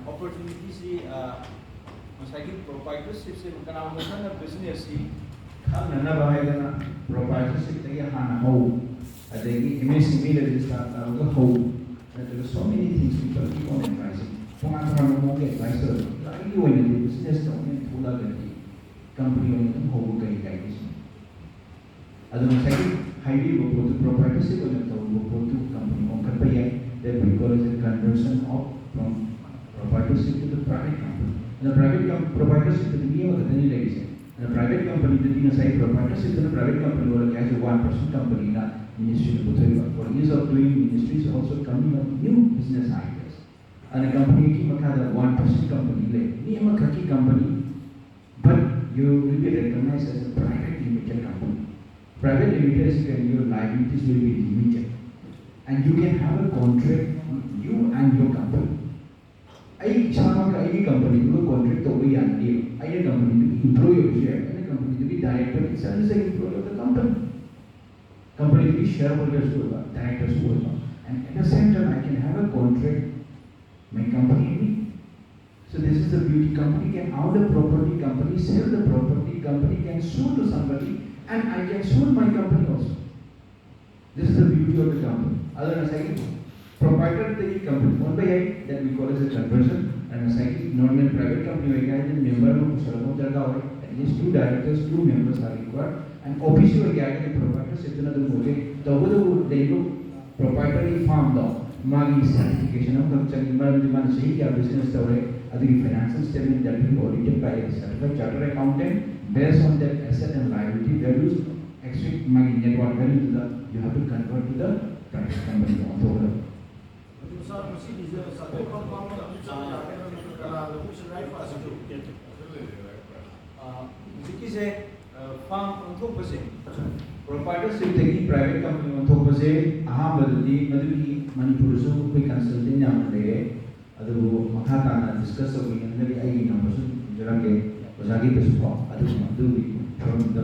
opportunity proprietorship business proprietorship Mng Sc so many things people keep on advising. Advice business company highly proprietorship company that we call as a conversion of from proprietorship to the private company. And the private proprietorship to the name of the ladies. And the private company to the side proprietorship to the private company or as a 1% company in a ministry for ease of doing ministries also coming up new business ideas. And a company came a 1% company name a kaki company, but you will be recognized as a private limited company. Private limited is when your liabilities will be limited. And you can have a contract, you and your company. I company to contract to be and I company to employee of share, and a company to be director itself is an employee of the company. Company to be shareholders who are directors who are. And at the same time I can have a contract, my company and me. So this is the beauty. Company can own the property, company sell the property, company can sue to somebody, and I can sue my company also. This is the beauty of the company. Other than a proprietary company, one by eight that we call as a conversion, and a normal private company, member of at least 2 directors, 2 members are required, and official proprietorship they look proprietary farm law, Magi certification of business financial statement that will be audited by a certified chartered accountant based on that asset and liability values, extract Magi net value to the you have to convert to the private company on the farm proprietorship private company on Manipur consulting discuss numbers from the